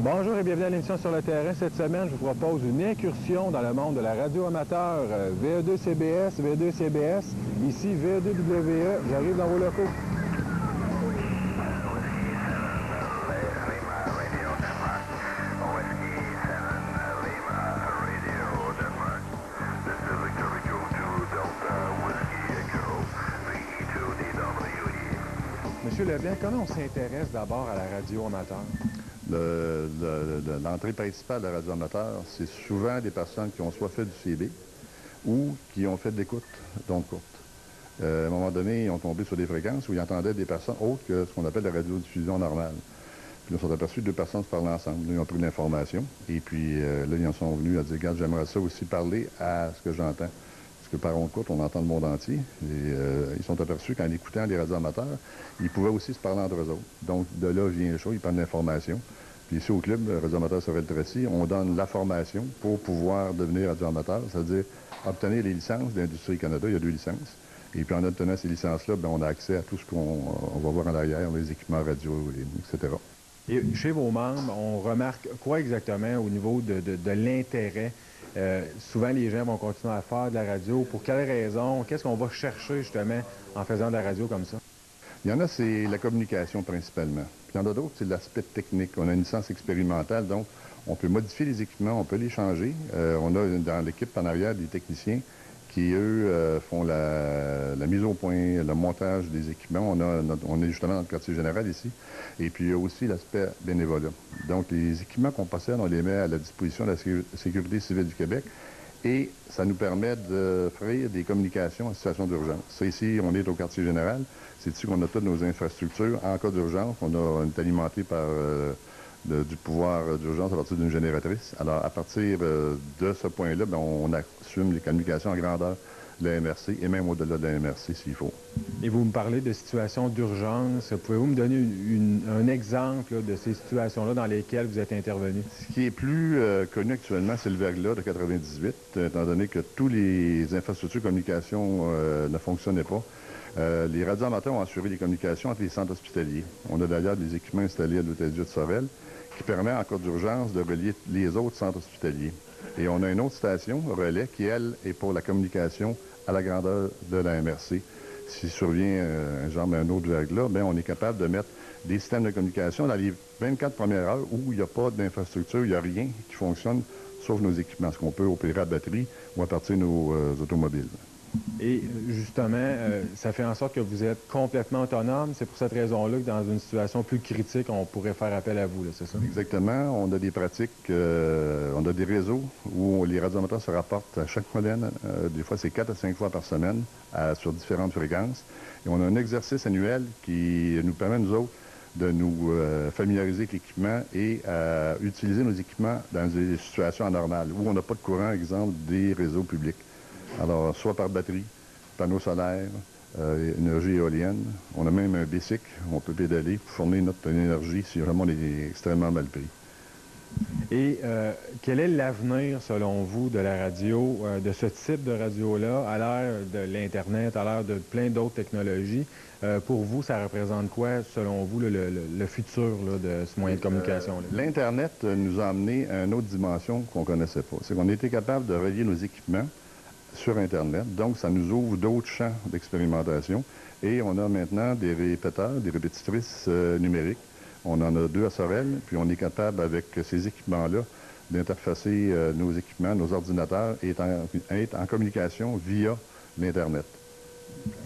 Bonjour et bienvenue à l'émission Sur le terrain. Cette semaine, je vous propose une incursion dans le monde de la radio amateur VE2CBS, VE2CBS, ici VE2WE. J'arrive dans vos locaux. Monsieur Leblanc, comment on s'intéresse d'abord à la radio amateur? L'entrée principale de la radio amateur, c'est souvent des personnes qui ont soit fait du CB ou qui ont fait de l'écoute, donc courte. À un moment donné, ils ont tombé sur des fréquences où ils entendaient des personnes autres que ce qu'on appelle la radiodiffusion normale. Puis là, ils sont aperçus deux personnes se parler ensemble. Là, ils ont pris de l'information. Et puis là, ils en sont venus à dire, regarde, j'aimerais ça aussi parler à ce que j'entends. Parce que par onde courte, on entend le monde entier. Et ils sont aperçus qu'en écoutant les radios amateurs, ils pouvaient aussi se parler entre eux autres. Donc, de là vient le show, ils prennent l'information. Puis ici au club, Radio Amateur Sorel-Tracy, on donne la formation pour pouvoir devenir radio amateur, c'est-à-dire obtenir les licences d'Industrie Canada. Il y a 2 licences. Et puis en obtenant ces licences-là, bien, on a accès à tout ce qu'on va voir en arrière, les équipements radio, etc. Et chez vos membres, on remarque quoi exactement au niveau de l'intérêt? Souvent, les gens vont continuer à faire de la radio. Pour quelles raisons? Qu'est-ce qu'on va chercher justement en faisant de la radio comme ça? Il y en a, c'est la communication principalement. Puis il y en a d'autres, c'est l'aspect technique. On a une licence expérimentale, donc on peut modifier les équipements, on peut les changer. On a dans l'équipe en arrière des techniciens qui, eux, font la mise au point, le montage des équipements. On est justement dans le quartier général ici. Et puis il y a aussi l'aspect bénévolat. Donc les équipements qu'on possède, on les met à la disposition de la Sécurité civile du Québec. Et ça nous permet d'offrir des communications en situation d'urgence. Ça, ici, on est au quartier général. C'est ici qu'on a toutes nos infrastructures. En cas d'urgence, on est alimenté par du pouvoir d'urgence à partir d'une génératrice. Alors, à partir de ce point-là, bien, on assume les communications en grandeur de la MRC et même au-delà de la MRC s'il faut. Et vous me parlez de situations d'urgence. Pouvez-vous me donner un exemple là, de ces situations-là dans lesquelles vous êtes intervenu? Ce qui est plus connu actuellement, c'est le verglas de 98, étant donné que tous les infrastructures de communication ne fonctionnaient pas. Les radioamateurs ont assuré les communications entre les centres hospitaliers. On a d'ailleurs des équipements installés à l'Hôtel-Dieu de Sorel qui permet en cas d'urgence de relier les autres centres hospitaliers. Et on a une autre station, Relais, qui, elle, est pour la communication à la grandeur de la MRC. S'il survient un autre verglas, bien, on est capable de mettre des systèmes de communication dans les 24 premières heures où il n'y a pas d'infrastructure, il n'y a rien qui fonctionne, sauf nos équipements, ce qu'on peut opérer à batterie ou à partir de nos automobiles. Et justement, ça fait en sorte que vous êtes complètement autonome. C'est pour cette raison-là que dans une situation plus critique, on pourrait faire appel à vous, c'est ça? Exactement. On a des pratiques, on a des réseaux où les radioamateurs se rapportent à chaque modèle. Des fois, c'est 4 à 5 fois par semaine sur différentes fréquences. Et on a un exercice annuel qui nous permet, nous autres, de nous familiariser avec l'équipement et utiliser nos équipements dans des situations anormales où on n'a pas de courant, exemple, des réseaux publics. Alors, soit par batterie, panneaux solaires, énergie éolienne. On a même un bicycle, on peut pédaler pour fournir notre énergie si vraiment on est extrêmement mal pris. Et quel est l'avenir, selon vous, de la radio, de ce type de radio-là, à l'ère de l'Internet, à l'ère de plein d'autres technologies? Pour vous, ça représente quoi, selon vous, le futur là, de ce moyen de communication-là? L'Internet nous a amené à une autre dimension qu'on ne connaissait pas. C'est qu'on a été capable de relier nos équipements sur Internet. Donc, ça nous ouvre d'autres champs d'expérimentation. Et on a maintenant des répéteurs, des répétitrices numériques. On en a 2 à Sorel, puis on est capable, avec ces équipements-là, d'interfacer nos équipements, nos ordinateurs, et être en communication via l'Internet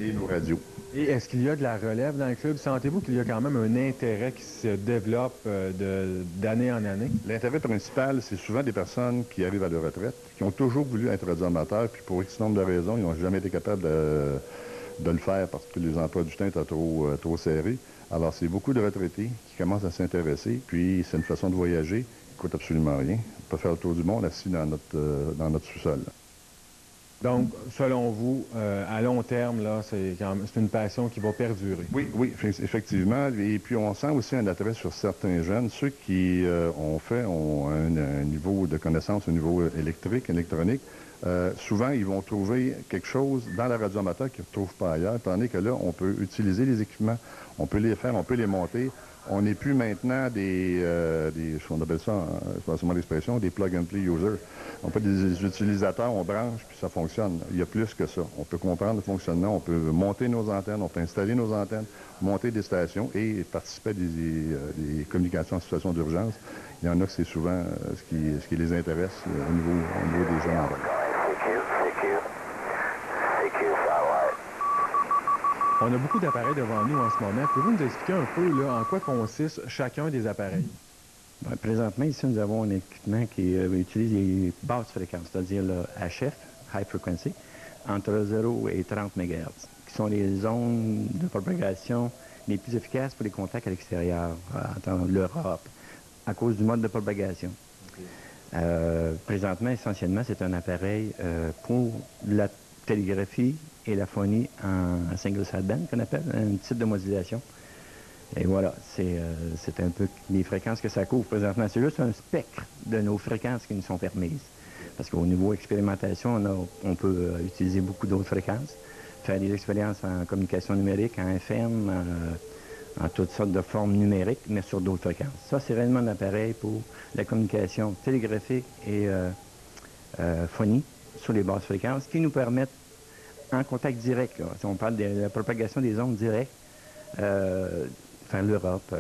et nos radios. Et est-ce qu'il y a de la relève dans le club? Sentez-vous qu'il y a quand même un intérêt qui se développe d'année en année? L'intérêt principal, c'est souvent des personnes qui arrivent à leur retraite, qui ont toujours voulu être radioamateurs, puis pour X nombre de raisons, ils n'ont jamais été capables de le faire parce que les emplois du temps étaient trop serrés. Alors, c'est beaucoup de retraités qui commencent à s'intéresser, puis c'est une façon de voyager qui coûte absolument rien. On peut faire le tour du monde assis dans notre sous-sol. Donc, selon vous, à long terme, là, c'est une passion qui va perdurer. Oui, effectivement. Et puis, on sent aussi un attrait sur certains jeunes. Ceux qui ont un niveau de connaissance au niveau électrique, électronique, souvent, ils vont trouver quelque chose dans la radio amateur qu'ils ne retrouvent pas ailleurs, tandis que là, on peut utiliser les équipements, on peut les faire, on peut les monter, On n'est plus maintenant on appelle ça, c'est pas seulement l'expression, des plug-and-play users. On peut des utilisateurs, on branche, puis ça fonctionne. Il y a plus que ça. On peut comprendre le fonctionnement, on peut monter nos antennes, on peut installer nos antennes, monter des stations et participer à des communications en situation d'urgence. Il y en a que c'est souvent ce qui les intéresse au niveau des jeunes enfants. On a beaucoup d'appareils devant nous en ce moment. Pouvez-vous nous expliquer un peu là, en quoi consiste chacun des appareils? Bien, présentement, ici, nous avons un équipement qui utilise les basses fréquences, c'est-à-dire le HF, High Frequency, entre 0 et 30 MHz, qui sont les zones de propagation les plus efficaces pour les contacts à l'extérieur, dans l'Europe, à cause du mode de propagation. Okay. Présentement, essentiellement, c'est un appareil pour la télégraphie et la phonie en single sideband, qu'on appelle, un type de modulation. Et voilà, c'est un peu les fréquences que ça couvre présentement. C'est juste un spectre de nos fréquences qui nous sont permises. Parce qu'au niveau expérimentation, on peut utiliser beaucoup d'autres fréquences, faire des expériences en communication numérique, en FM, en toutes sortes de formes numériques, mais sur d'autres fréquences. Ça, c'est réellement un appareil pour la communication télégraphique et phonie sur les basses fréquences qui nous permettent en contact direct, là. Si on parle de la propagation des ondes directes, vers l'Europe,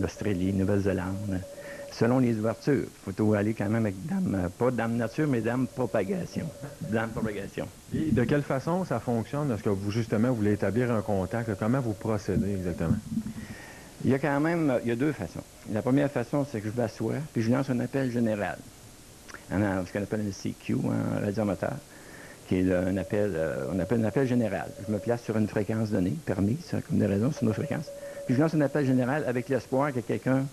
l'Australie, Nouvelle-Zélande, selon les ouvertures. Il faut aller quand même avec pas dame nature, mais dame propagation. Dame propagation. Et de quelle façon ça fonctionne? Est-ce que vous, justement, vous voulez établir un contact? Comment vous procédez exactement? Il y a deux façons. La première façon, c'est que je m'assois, puis je lance un appel général. Ce qu'on appelle un CQ, un radiomoteur, qui est un appel, on appelle un appel général. Je me place sur une fréquence donnée, permise, comme des raisons, sur nos fréquences. Puis je lance un appel général avec l'espoir qu'il y a quelqu'un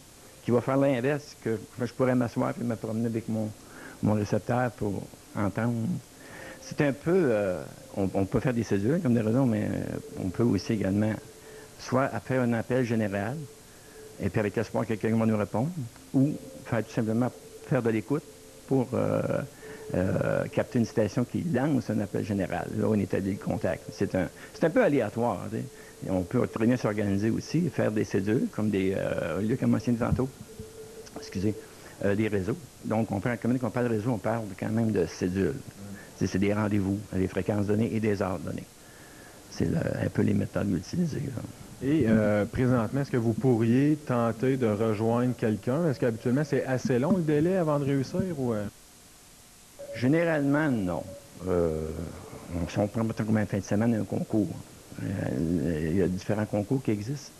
qui va faire l'inverse, que je pourrais m'asseoir et me promener avec mon récepteur pour entendre. C'est un peu... on peut faire des cédules comme des raisons, mais on peut aussi également soit faire un appel général, et puis avec l'espoir que quelqu'un va nous répondre, ou faire tout simplement faire de l'écoute pour capter une station qui lance un appel général. Là, on établit le contact. C'est un peu aléatoire. T'sais. On peut très bien s'organiser aussi, faire des cédules, comme des... Luc a mentionné tantôt, excusez, des réseaux. Donc, on parle de réseau, on parle quand même de cédules. C'est des rendez-vous, des fréquences données et des heures données. C'est un peu les méthodes utilisées. Là. Et présentement, est-ce que vous pourriez tenter de rejoindre quelqu'un? Est-ce qu'habituellement, c'est assez long le délai avant de réussir? Ou, Généralement, non. Si on prend comme une fin de semaine, un concours. Il y a différents concours qui existent.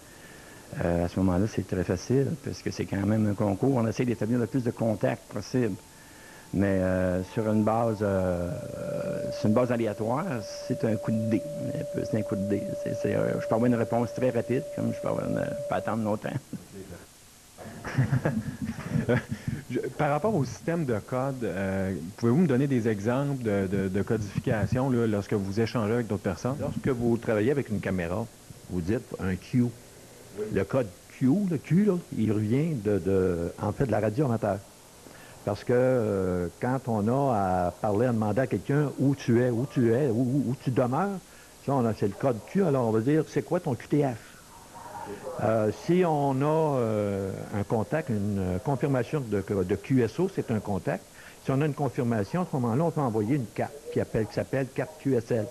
À ce moment-là, c'est très facile, parce que c'est quand même un concours. On essaie d'établir le plus de contacts possible. Mais sur une base aléatoire, c'est un coup de dé. C'est un coup de dé. Je peux avoir une réponse très rapide, comme je peux pas attendre longtemps. Par rapport au système de code, pouvez-vous me donner des exemples de codification là, lorsque vous échangez avec d'autres personnes? Lorsque vous travaillez avec une caméra, vous dites un Q. Oui. Le code Q, le Q, là, il revient en fait de la radio amateur. Parce que quand on a à parler, à demander à quelqu'un où tu demeures, c'est le code Q, alors on va dire, c'est quoi ton QTH? Si on a un contact, une confirmation de QSO, c'est un contact. Si on a une confirmation, à ce moment-là, on peut envoyer une carte qui s'appelle carte QSL.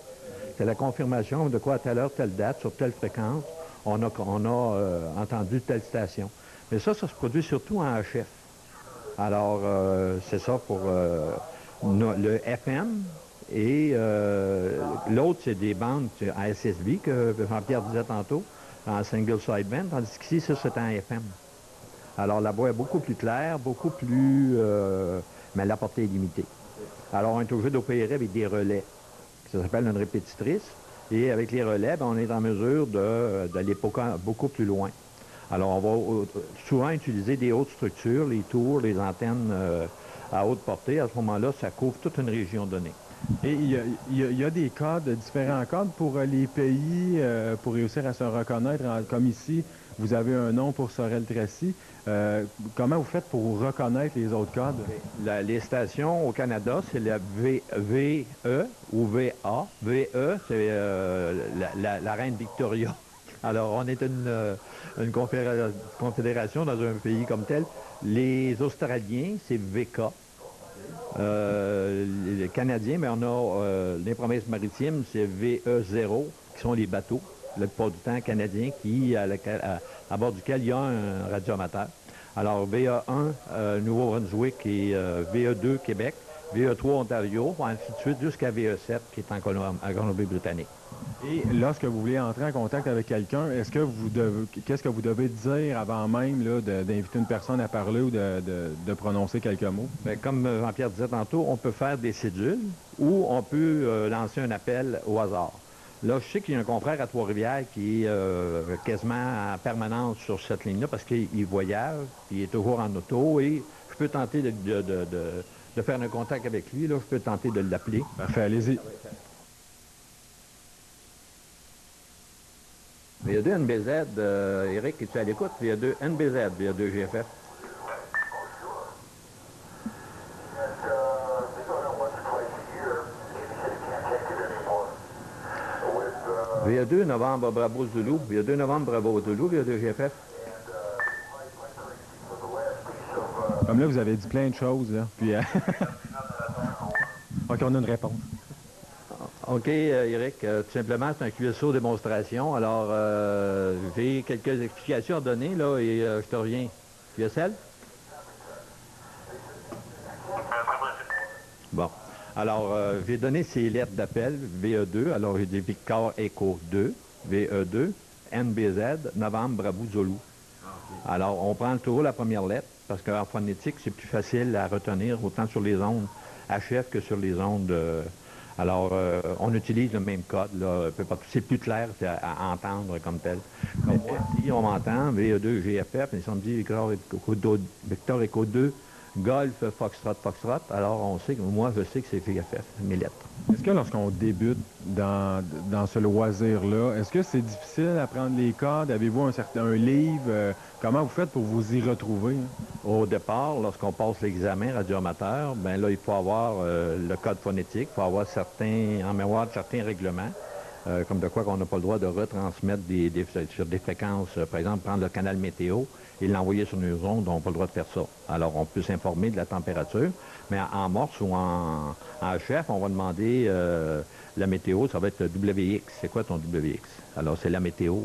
C'est la confirmation de quoi à telle heure, telle date, sur telle fréquence, on a entendu telle station. Mais ça se produit surtout en HF. Alors, c'est ça pour le FM. Et l'autre, c'est des bandes ASSB, que Jean-Pierre disait tantôt, en single sideband, tandis qu'ici, ça, c'est en FM. Alors, la voix est beaucoup plus claire, beaucoup plus... mais la portée est limitée. Alors, on est obligé d'opérer avec des relais. Ça s'appelle une répétitrice. Et avec les relais, on est en mesure d'aller beaucoup plus loin. Alors, on va souvent utiliser des hautes structures, les tours, les antennes à haute portée. À ce moment-là, ça couvre toute une région donnée. Et il y a des codes, différents codes pour les pays, pour réussir à se reconnaître. Comme ici, vous avez un nom pour Sorel-Tracy. Comment vous faites pour reconnaître les autres codes? Les stations au Canada, c'est la VE ou VA. VE, c'est la reine Victoria. Alors, on est une confédération dans un pays comme tel. Les Australiens, c'est VK. Les Canadiens, mais on a les provinces maritimes, c'est VE0, qui sont les bateaux, la plupart du temps canadiens, à bord duquel il y a un radioamateur. Alors, VE1, Nouveau-Brunswick et VE2, Québec, VE3, Ontario, ainsi de suite, jusqu'à VE7, qui est en Colombie-Britannique. Et lorsque vous voulez entrer en contact avec quelqu'un, qu'est-ce que vous devez dire avant même d'inviter une personne à parler ou de prononcer quelques mots? Bien, comme Jean-Pierre disait tantôt, on peut faire des cédules ou on peut lancer un appel au hasard. Là, je sais qu'il y a un confrère à Trois-Rivières qui est quasiment en permanence sur cette ligne-là parce qu'il voyage, il est toujours en auto et je peux tenter de faire un contact avec lui. Là, je peux tenter de l'appeler. Parfait, allez-y. VA2 NBZ, Eric, es-tu à l'écoute? VA2 NBZ, VA2 GFF. VA2 novembre Bravo Zulu, VA2 novembre Bravo Zulu, VA2 GFF. Comme là, vous avez dit plein de choses, là. Puis, OK, on a une réponse. OK, Eric, tout simplement, c'est un QSO démonstration. Alors, j'ai quelques explications à donner, là, et je te reviens. QSL? Bon. Alors, j'ai donné ces lettres d'appel, VE2. Alors, j'ai dit Victor Echo 2, VE2, NBZ, Novembre Bravo Zulu. Alors, on prend toujours la première lettre, parce qu'en phonétique, c'est plus facile à retenir, autant sur les ondes HF que sur les ondes... Alors, on utilise le même code, là, c'est plus clair à entendre comme tel. Mais si on m'entend, VE2, GFF, mais si on me dit Victor Echo 2, Golf, Foxtrot, Foxtrot, alors on sait que, moi, je sais que c'est GFF, mes lettres. Est-ce que lorsqu'on débute dans ce loisir-là, est-ce que c'est difficile à prendre les codes? Avez-vous un livre? Comment vous faites pour vous y retrouver? Au départ, lorsqu'on passe l'examen radioamateur, bien là, il faut avoir le code phonétique, il faut avoir en mémoire certains règlements, comme de quoi qu'on n'a pas le droit de retransmettre sur des fréquences, par exemple, prendre le canal météo et l'envoyer sur nos ondes, on n'a pas le droit de faire ça. Alors, on peut s'informer de la température, mais en morse ou en HF, on va demander la météo, ça va être WX. C'est quoi ton WX? Alors, c'est la météo,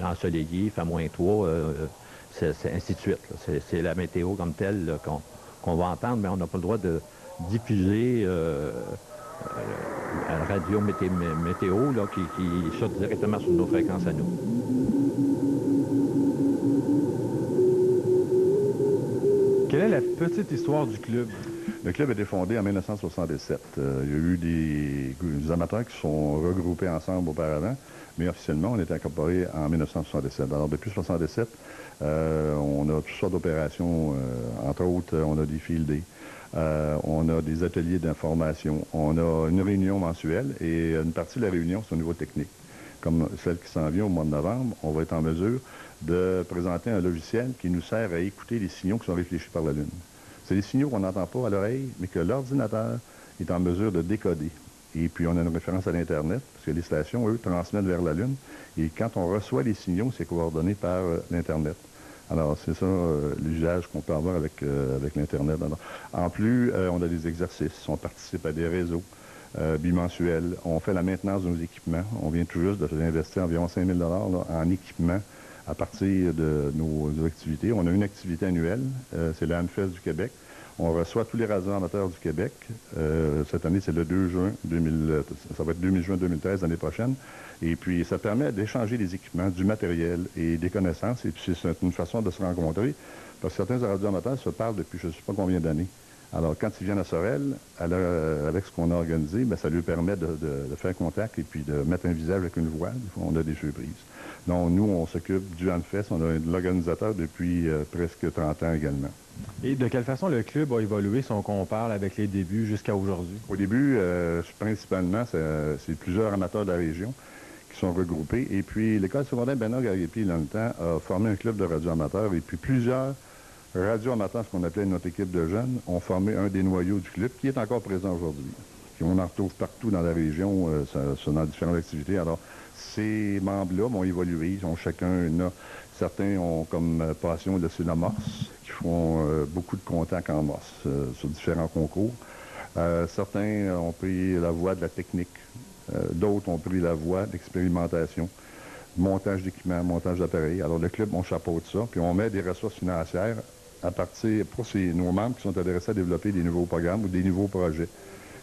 ensoleillé, fait -3, c'est ainsi de suite. C'est la météo comme telle qu'on va entendre, mais on n'a pas le droit de diffuser la radio météo là, qui saute directement sur nos fréquences à nous. Quelle est la petite histoire du club? Le club a été fondé en 1967. Il y a eu des amateurs qui sont regroupés ensemble auparavant, mais officiellement, on est incorporé en 1967. Alors, depuis 1967, on a toutes sortes d'opérations. Entre autres, on a des field days. On a des ateliers d'information. On a une réunion mensuelle et une partie de la réunion, c'est au niveau technique. Comme celle qui s'en vient au mois de novembre, on va être en mesure de présenter un logiciel qui nous sert à écouter les signaux qui sont réfléchis par la Lune. C'est des signaux qu'on n'entend pas à l'oreille, mais que l'ordinateur est en mesure de décoder. Et puis, on a une référence à l'Internet, parce que les stations, eux, transmettent vers la Lune. Et quand on reçoit les signaux, c'est coordonné par l'Internet. Alors, c'est ça l'usage qu'on peut avoir avec l'Internet. En plus, on a des exercices, on participe à des réseaux bimensuels, on fait la maintenance de nos équipements. On vient tout juste d'investir environ 5 000 $ en équipement à partir de nos activités. On a une activité annuelle, c'est le Handfest du Québec. On reçoit tous les radioamateurs du Québec. Cette année, c'est le 2 juin, ça va être 2 juin 2013, l'année prochaine. Et puis, ça permet d'échanger des équipements, du matériel et des connaissances. Et puis, c'est une façon de se rencontrer, parce que certains radioamateurs se parlent depuis je ne sais pas combien d'années. Alors, quand ils viennent à Sorel, avec ce qu'on a organisé, bien, ça lui permet de faire contact et puis de mettre un visage avec une voix. Des fois, on a des surprises. Donc, nous, on s'occupe du Handfest. On a l'organisateur depuis presque 30 ans également. Et de quelle façon le club a évolué si on compare avec les débuts jusqu'à aujourd'hui? Au début, principalement, c'est plusieurs amateurs de la région qui sont regroupés. Et puis, l'école secondaire Bernard Gariépy, dans le temps, a formé un club de radioamateurs. Et puis, plusieurs radioamateurs, ce qu'on appelait notre équipe de jeunes, ont formé un des noyaux du club qui est encore présent aujourd'hui. On en retrouve partout dans la région, dans différentes activités. Alors, Ces membres-là ont évolué, certains ont comme passion le morse, qui font beaucoup de contacts en morse sur différents concours. Certains ont pris la voie de la technique, d'autres ont pris la voie d'expérimentation, montage d'équipements, montage d'appareils. Alors le club, on chapeaute ça, puis on met des ressources financières pour nos membres qui sont intéressés à développer des nouveaux programmes ou des nouveaux projets,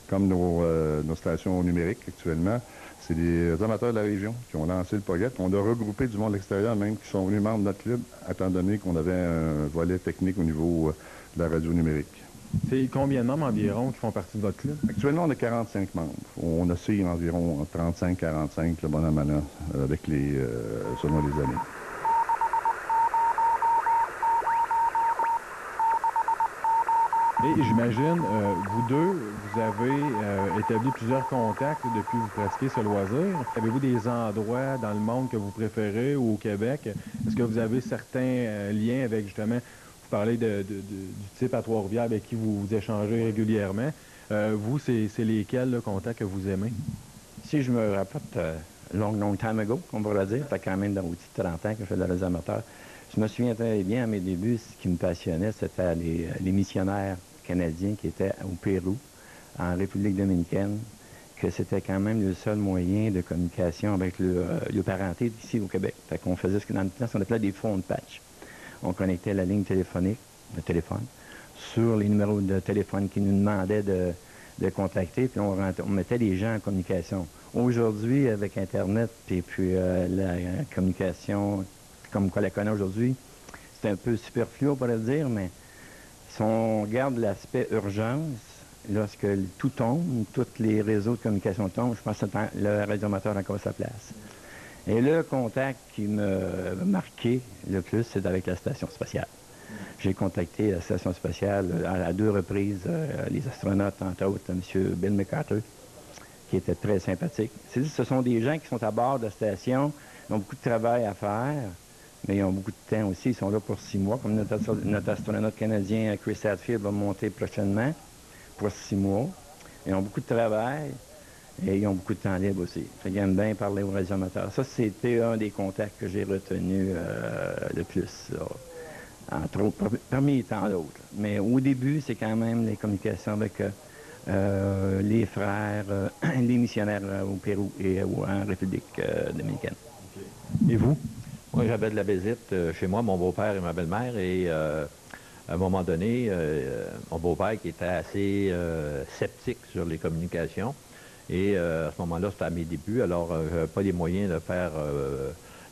comme nos stations numériques actuellement. C'est des amateurs de la région qui ont lancé le projet. On a regroupé du monde extérieur même qui sont venus membres de notre club, étant donné qu'on avait un volet technique au niveau de la radio numérique. C'est combien de membres environ qui font partie de votre club? Actuellement, on a 45 membres. On oscille environ 35-45, le bon an, selon les années. Et j'imagine, vous deux, vous avez établi plusieurs contacts depuis que vous pratiquez ce loisir. Avez-vous des endroits dans le monde que vous préférez ou au Québec? Est-ce que vous avez certains liens avec, justement, vous parlez du type à Trois-Rivières avec qui vous échangez régulièrement. Vous, c'est lesquels le contacts que vous aimez? Si je me rapporte long time ago, on pourrait dire, ça fait quand même au-dessus de 30 ans que je fais de la radio amateur. Je me souviens très bien à mes débuts, ce qui me passionnait, c'était les missionnaires canadiens qui étaient au Pérou, en République dominicaine, que c'était quand même le seul moyen de communication avec le parenté ici au Québec. Fait qu'on faisait ce qu'on appelait des phone patch. On connectait la ligne téléphonique, le téléphone, sur les numéros de téléphone qui nous demandaient de contacter, puis on mettait les gens en communication. Aujourd'hui, avec Internet et puis la communication comme on la connaît aujourd'hui, c'est un peu superflu, on pourrait le dire, mais si on regarde l'aspect urgence, lorsque tout tombe, tous les réseaux de communication tombent, je pense que le radioamateur a encore sa place. Et le contact qui m'a marqué le plus, c'est avec la station spatiale. J'ai contacté la station spatiale à 2 reprises, les astronautes, entre autres, M. Bill McArthur, qui était très sympathique. Ce sont des gens qui sont à bord de la station, ils ont beaucoup de travail à faire, mais ils ont beaucoup de temps aussi. Ils sont là pour 6 mois, comme notre astronaute canadien Chris Hadfield va monter prochainement pour 6 mois. Ils ont beaucoup de travail et ils ont beaucoup de temps libre aussi. Ils aiment bien parler aux radioamateurs. Ça, c'était un des contacts que j'ai retenu le plus, parmi tant d'autres. Mais au début, c'est quand même les communications avec les frères, les missionnaires au Pérou et en République dominicaine. Et vous? Moi, j'avais de la visite chez moi, mon beau-père et ma belle-mère, et à un moment donné, mon beau-père qui était assez sceptique sur les communications, et à ce moment-là, c'était à mes débuts, alors je n'avais pas les moyens de faire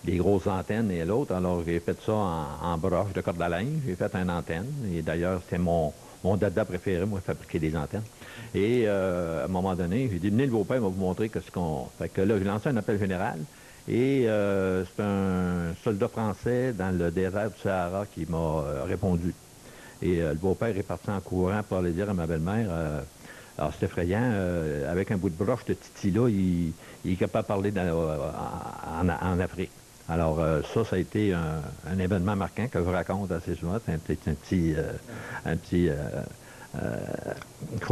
des grosses antennes et l'autre, alors j'ai fait ça en broche de corde à linge, j'ai fait une antenne, et d'ailleurs, c'était mon dada préféré, moi, fabriquer des antennes. Et à un moment donné, j'ai dit, venez, le beau-père va vous montrer ce qu'on... Fait que là, j'ai lancé un appel général. Et c'est un soldat français dans le désert du Sahara qui m'a répondu. Et le beau-père est parti en courant pour aller dire à ma belle-mère, alors c'est effrayant, avec un bout de broche de Titi-là, il est capable de parler en Afrique. Alors ça a été un événement marquant que je raconte assez souvent. C'est un petit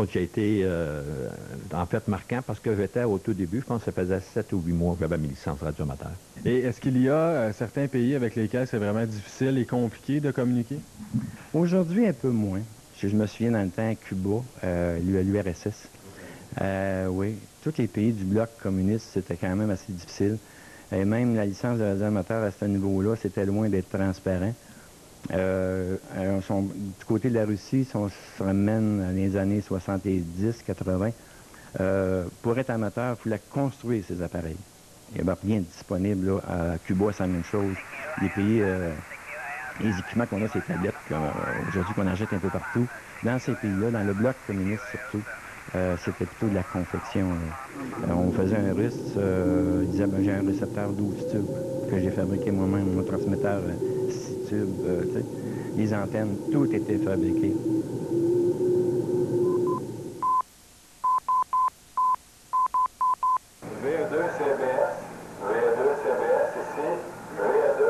qui a été en fait marquant parce que j'étais au tout début, je pense que ça faisait 7 ou 8 mois que j'avais mes licences radioamateurs. Et est-ce qu'il y a certains pays avec lesquels c'est vraiment difficile et compliqué de communiquer? Aujourd'hui, un peu moins. Je me souviens dans le temps, Cuba, l'URSS. Oui, tous les pays du bloc communiste, c'était quand même assez difficile. Et même la licence de radioamateur à ce niveau-là, c'était loin d'être transparent. Du côté de la Russie, si on se ramène dans les années 70-80, pour être amateur, il fallait construire ces appareils. Il n'y avait rien de disponible. Là. À Cuba, c'est la même chose. Les pays, les équipements qu'on a, ces tablettes aujourd'hui qu'on achète un peu partout, dans ces pays-là, dans le bloc communiste surtout, c'était plutôt de la confection. On faisait un russe, il disait, j'ai un récepteur 12 tubes que j'ai fabriqué moi-même, mon transmetteur 6 tubes, les antennes, tout était fabriqué. VA2 CBS, VA2 CBS ici, VA2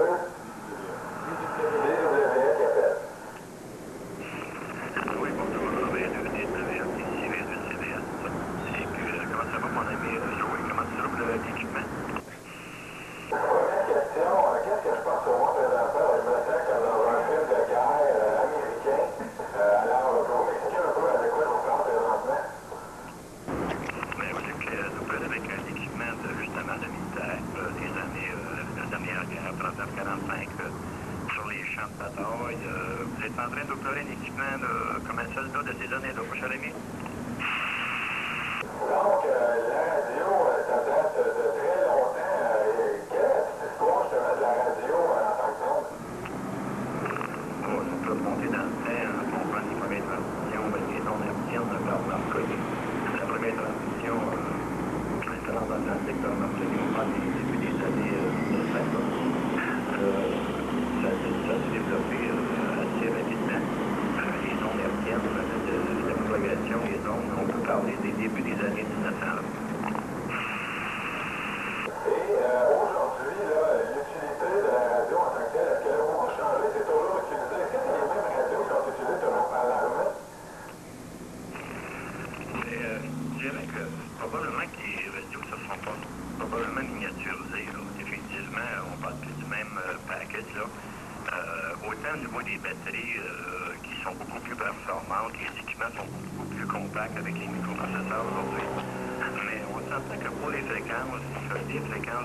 DW qui appelle. Oui, bonjour, VA2 DW, ici VA2 CBS. C'est que, comment ça va mon ami Joey, comment ça va pour l'équipement? comme un soldat de ces années-là, mon cher ami. Donc, la radio, ça date de très longtemps. Quelle est la petite histoire, justement, de la radio en tant que telle? Bon, on peut remonter dans le temps, on prend les premières transmissions, les ondes hertziennes par Marconi. La première transmission transatlantique par Marconi, on parle des débuts des années 1950. Ça s'est développé assez rapidement. Les ondes hertziennes, la propagation des ondes, on peut parler des débuts des années 1900. Et aujourd'hui, l'utilité de la radio en tant que telle, est-ce qu'elle a changé? C'est toujours utilisé. Est-ce que c'est les mêmes radios qui sont utilisées toujours par l'armée? Je dirais que probablement que les radios se sont pas probablement miniaturisées. Là. Effectivement, on parle plus du même package. Là. Autant au niveau des batteries qui sont beaucoup plus performantes, les équipements sont beaucoup plus compacts avec les microprocesseurs aujourd'hui. Mais on s'entend que pour les fréquences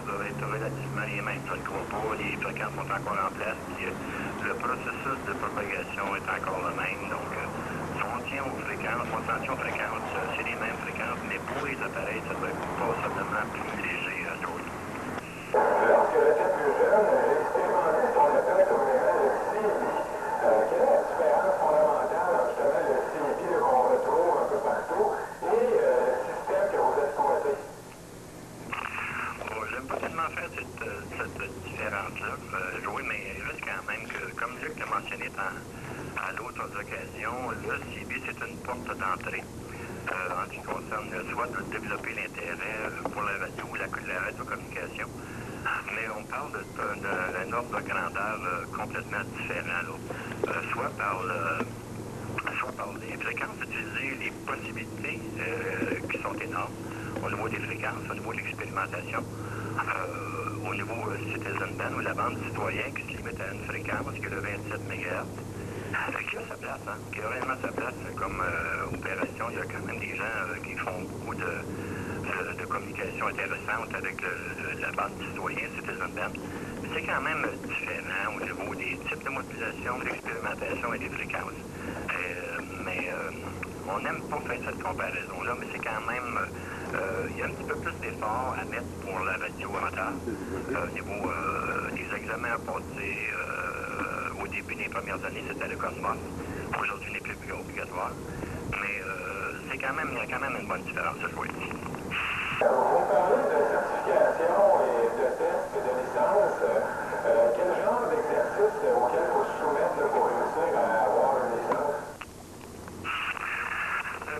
doivent être relativement les mêmes. Je ne crois pas, les fréquences sont encore en place, puis le processus de propagation est encore le même. Donc, si on tient aux fréquences, on s'en tient aux fréquences, c'est les mêmes fréquences, mais pour les appareils, ça doit être possiblement plus léger à d'autres. Lorsque j'étais plus jeune, j'ai expérimenté ce qu'on appelle communément le CIBI. Quelle est la différence fondamentale entre justement le CIBI qu'on retrouve un peu partout et le système que vous exploitez? Bon, j'aime pas tellement faire cette différence-là, oui, mais il reste quand même que, comme Luc l'a mentionné à d'autres occasions, le CIBI, c'est une porte d'entrée en ce qui concerne soit de développer l'intérêt pour la radio ou la radiocommunication. Mais on parle d'un ordre de grandeur complètement différent, là. Soit par les fréquences utilisées, les possibilités qui sont énormes au niveau des fréquences, au niveau de l'expérimentation, au niveau Citizen Band ou la bande citoyen qui se limite à une fréquence qui est le 27 MHz, qui a sa place, hein, qui a réellement sa place comme opération. Il y a quand même des gens qui font beaucoup de communication intéressante avec la bande citoyen, Citizen Band. Mais c'est quand même différent au niveau des types de modulation, de l'expérimentation et des fréquences. On n'aime pas faire cette comparaison-là, mais c'est quand même... il y a un petit peu plus d'efforts à mettre pour la radio amateur au niveau des examens à passer. Au début des premières années, c'était le Cosmos. Aujourd'hui, il n'est plus obligatoire. Mais il y a quand même une bonne différence, je crois. Vous parlez de certification et de tests de licence. Quel genre d'exercice auquel il faut se soumettre pour réussir à avoir une licence?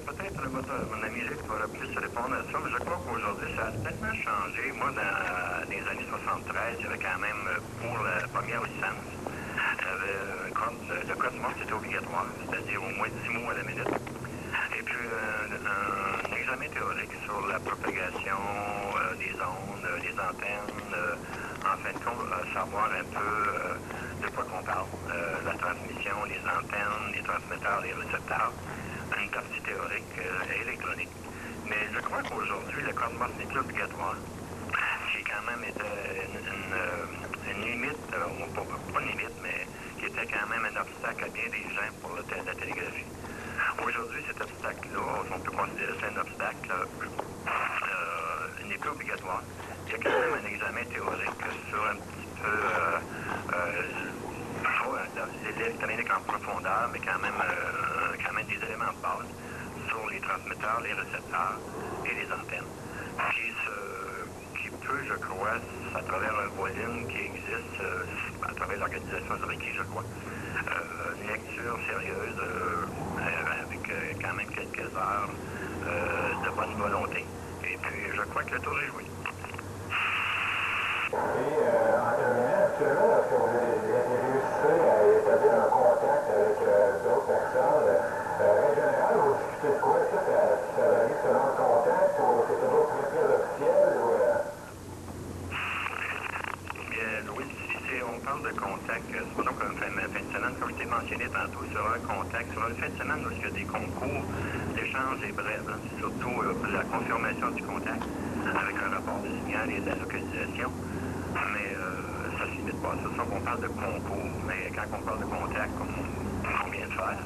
Peut-être mon ami Luc pourra plus répondre à ça, mais je crois qu'aujourd'hui, ça a tellement changé. Moi, dans les années 73, il y avait quand même, pour la première licence, le Cosmos était obligatoire, c'est-à-dire au moins 10 mots à la minute. Et puis, un examen théorique sur la propagation des ondes, des antennes, en fin de compte, savoir un peu de quoi qu'on parle, la transmission, les antennes, les transmetteurs, les récepteurs, une partie théorique et électronique. Mais je crois qu'aujourd'hui, le Cosmos n'est plus obligatoire. Qui quand même était une limite, pas une limite, mais qui était quand même un obstacle à bien des gens pour la télégraphie. Aujourd'hui, cet obstacle-là, on peut considérer ça un obstacle, n'est plus obligatoire. Il y a quand même un examen théorique sur un petit peu l'électronique en profondeur, mais quand même des éléments de base sur les transmetteurs, les récepteurs et les antennes. Qui peut, je crois, à travers un volume qui existe à travers l'organisation du Reiki, je crois. Une lecture sérieuse avec quand même quelques heures de bonne volonté. Et puis, je crois que le tour est joué. Et en terminant, actuellement, lorsque vous réussissez à établir un contact avec d'autres personnes, en général, vous discutez de quoi? Est-ce que ça varie selon le contact ou c'est toujours très officiel? Oui, si on parle de contact, c'est pas donc une fin de semaine, comme je t'ai mentionné tantôt, sur un contact, sur une fin de semaine où il y a des concours, l'échange est bref, hein, c'est surtout la confirmation du contact avec un rapport de signal et de la localisation. Mais ça ne se limite pas à ça. On parle de concours, mais quand on parle de contact, comme on vient de faire,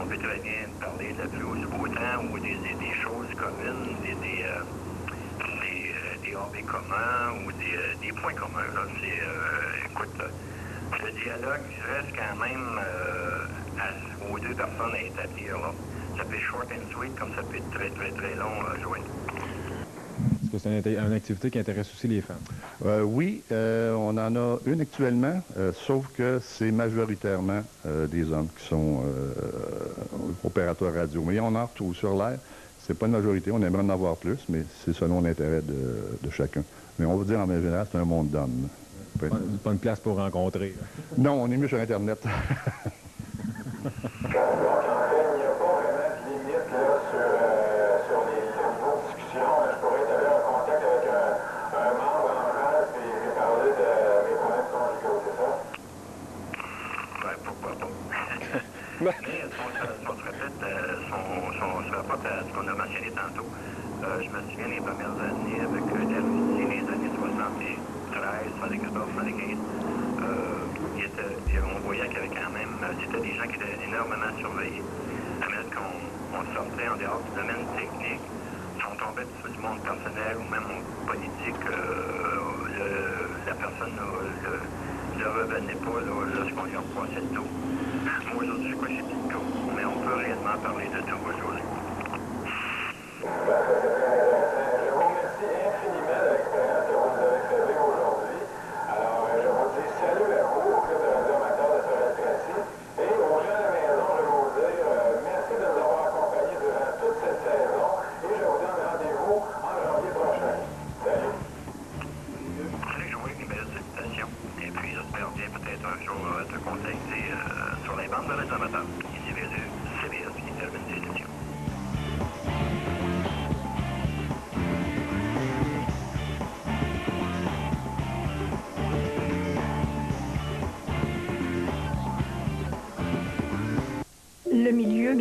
On peut très bien parler de la pluie ou du beau temps ou des choses communes, des hobbies communs ou des points communs. Là. Écoute, le dialogue reste quand même aux deux personnes à établir. Là. Ça peut être short and sweet comme ça peut être très, très, très long à jouer. Est-ce que c'est une activité qui intéresse aussi les femmes? Oui, on en a une actuellement, sauf que c'est majoritairement des hommes qui sont opérateurs radio. Mais on en retrouve sur l'air. C'est pas une majorité, on aimerait en avoir plus, mais c'est selon l'intérêt de chacun. Mais on va dire en général, c'est un monde d'hommes. Pas une place pour rencontrer. Non, on est mieux sur Internet. Donc, en fait, il n'y a pas vraiment de limite là, sur le niveau de discussion. Je pourrais établir un contact avec un membre en France et lui parler de mes problèmes conjugaux, c'est ça? Ouais, pourquoi pas. Mais on se répète, on se rapporte à ce qu'on a mentionné tantôt. Je me souviens des premières années avec la Russie, les années 73, 74, 75. On voyait qu'il y avait quand même, c'était des gens qui étaient énormément surveillés. À mesure qu'on sortait en dehors du domaine technique, si on tombait sur du monde personnel ou même politique, la personne ne revenait pas lorsqu'on lui repassait le dos. Moi, aujourd'hui, je crois que c'est tout le cas, mais on peut réellement parler de tout aujourd'hui. Je vous remercie infiniment de l'expérience que vous avez faite aujourd'hui. Alors, je vous dis salut à vous, au Club de radio amateur de Sorel-Tracy. Et aux gens à la maison, je vais vous dire merci de nous avoir accompagnés durant toute cette saison. Et je vous donne rendez-vous en janvier prochain. Salut. Salut, Joël, une belle salutation. Et puis, j'espère bien peut-être un jour te contacter sur les bandes de radio amateur. Ici, CBS, qui termine des émissions. Le milieu